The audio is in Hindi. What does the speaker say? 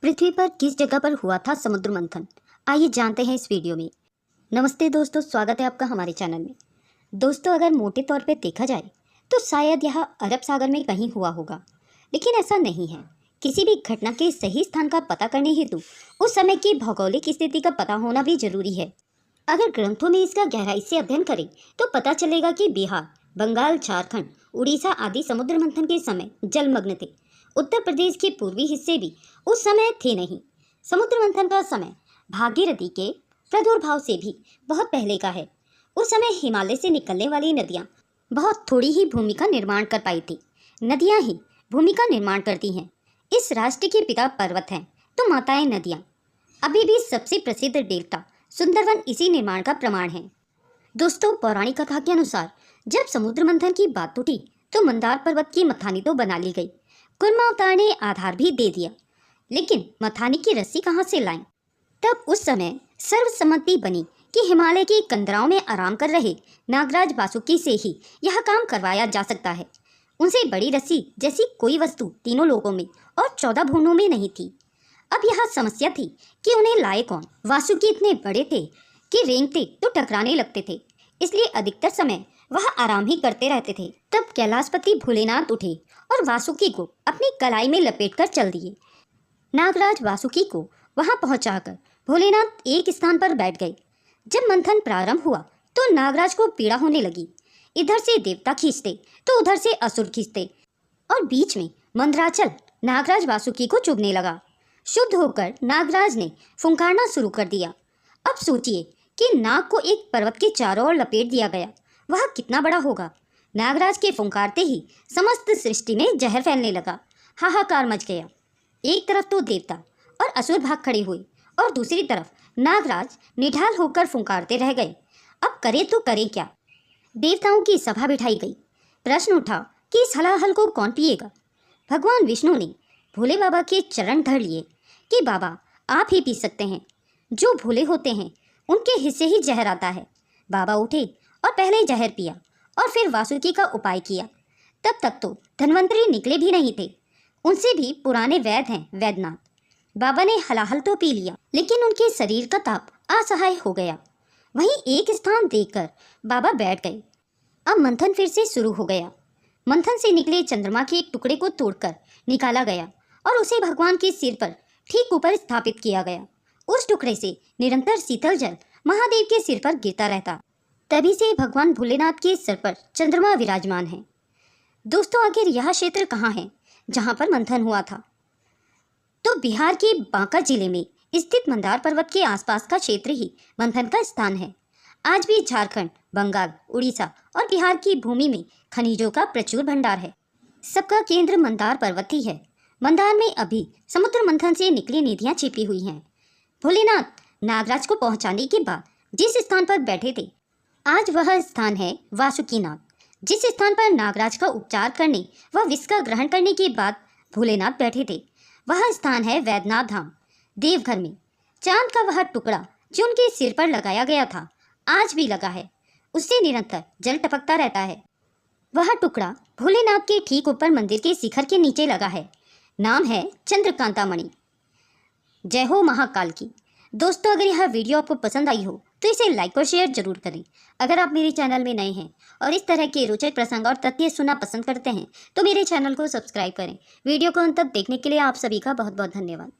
पृथ्वी पर किस जगह पर हुआ था समुद्र मंथन? आइए जानते हैं इस वीडियो में। नमस्ते दोस्तों, स्वागत है आपका हमारे चैनल में। दोस्तों, अगर मोटे तौर पे देखा जाए तो शायद यह अरब सागर में कहीं हुआ होगा, लेकिन ऐसा नहीं है। किसी भी घटना के सही स्थान का पता करने हेतु उस समय की भौगोलिक स्थिति का पता होना भी जरूरी है। अगर ग्रंथों में इसका गहराई से अध्ययन करें तो पता चलेगा कि बिहार, बंगाल, झारखंड, उड़ीसा आदि समुद्र मंथन के समय जलमग्न थे। उत्तर प्रदेश के पूर्वी हिस्से भी उस समय थे नहीं। समुद्र मंथन का समय भागीरथी के प्रादुर्भाव से भी बहुत पहले का है। उस समय हिमालय से निकलने वाली नदियाँ बहुत थोड़ी ही भूमि का निर्माण कर पाई थी। नदियाँ ही भूमि का निर्माण करती हैं। इस राष्ट्र के पिता पर्वत हैं तो माताएं नदियाँ। अभी भी सबसे प्रसिद्ध डेल्टा सुंदरवन इसी निर्माण का प्रमाण है। दोस्तों, पौराणिक कथा के अनुसार जब समुद्र मंथन की बात उठी तो मंदार पर्वत की मथानी तो बना ली गई। कूर्मावतार ने आधार भी दे दिया, लेकिन मथानी की रस्सी कहाँ से लाएं? तब उस समय सर्वसम्मति बनी कि हिमालय की कंदराओं में आराम कर रहे नागराज वासुकी से ही यह काम करवाया जा सकता है। उनसे बड़ी रस्सी जैसी कोई वस्तु तीनों लोकों में और 14 भुवनों में नहीं थी। अब यह समस्या थी कि उन्हें लाए कौन। वासुकी इतने बड़े थे कि रेंगते तो टकराने लगते थे, इसलिए अधिकतर समय वह आराम ही करते रहते थे। तब कैलाशपति भोलेनाथ उठे और वासुकी को अपनी कलाई में लपेटकर चल दिए। नागराज वासुकी को वहां पहुंचाकर भोलेनाथ एक स्थान पर बैठ गए। जब मंथन प्रारंभ हुआ तो नागराज को पीड़ा होने लगी। इधर से देवता खींचते तो उधर से असुर खींचते और बीच में मंदराचल नागराज वासुकी को चुभने लगा। शुद्ध होकर नागराज ने फुंकारना शुरू कर दिया। अब सोचिए कि नाग को एक पर्वत के चारों ओर लपेट दिया गया, वह कितना बड़ा होगा। नागराज के फुंकारते ही समस्त सृष्टि में जहर फैलने लगा। हाहाकार मच गया। एक तरफ तो देवता और असुर भाग खड़े हुए और दूसरी तरफ नागराज निढाल होकर फुंकारते रह गए। अब करे तो करे क्या? देवताओं की सभा बिठाई गई। प्रश्न उठा कि इस हलाहल को कौन पिएगा। भगवान विष्णु ने भोले बाबा के चरण धर लिए कि बाबा, आप ही पी सकते हैं। जो भोले होते हैं उनके हिस्से ही जहर आता है। बाबा उठे और पहले जहर पिया और फिर वासुकी का उपाय किया। तब तक तो धन्वंतरी निकले भी नहीं थे। उनसे भी पुराने वैद्य हैं वैद्यनाथ। बाबा ने हलाहल तो पी लिया, लेकिन उनके शरीर का ताप असहाय हो गया। वहीं एक स्थान देखकर बाबा बैठ गए। अब मंथन फिर से शुरू हो गया। मंथन से निकले चंद्रमा के एक टुकड़े को तोड़कर निकाला गया और उसे भगवान के सिर पर ठीक ऊपर स्थापित किया गया। उस टुकड़े से निरंतर शीतल जल महादेव के सिर पर गिरता रहता। तभी से भगवान भोलेनाथ के सिर पर चंद्रमा विराजमान है। दोस्तों, आखिर यह क्षेत्र कहाँ है जहाँ पर मंथन हुआ था? तो बिहार के बांका जिले में स्थित मंदार पर्वत के आसपास का क्षेत्र ही मंथन का स्थान है। आज भी झारखंड, बंगाल, उड़ीसा और बिहार की भूमि में खनिजों का प्रचुर भंडार है। सबका केंद्र मंदार पर्वत ही है। मंदार में अभी समुद्र मंथन से निकली निधियां छिपी हुई हैं। भोलेनाथ नागराज को पहुंचाने के बाद जिस स्थान पर बैठे थे, आज वह स्थान है वासुकीनाथ। जिस स्थान पर नागराज का उपचार करने व विष का ग्रहण करने के बाद भोलेनाथ बैठे थे, वह स्थान है वैद्यनाथ धाम, देवघर में। चांद का वह टुकड़ा जो उनके सिर पर लगाया गया था, आज भी लगा है। उससे निरंतर जल टपकता रहता है। वह टुकड़ा भोलेनाथ के ठीक ऊपर मंदिर के शिखर के नीचे लगा है। नाम है चंद्रकांता मणि। जय हो महाकाल की। दोस्तों, अगर यह वीडियो आपको पसंद आई हो तो इसे लाइक और शेयर जरूर करें। अगर आप मेरे चैनल में नए हैं और इस तरह के रोचक प्रसंग और तथ्य सुनना पसंद करते हैं तो मेरे चैनल को सब्सक्राइब करें। वीडियो को अंत तक देखने के लिए आप सभी का बहुत बहुत धन्यवाद।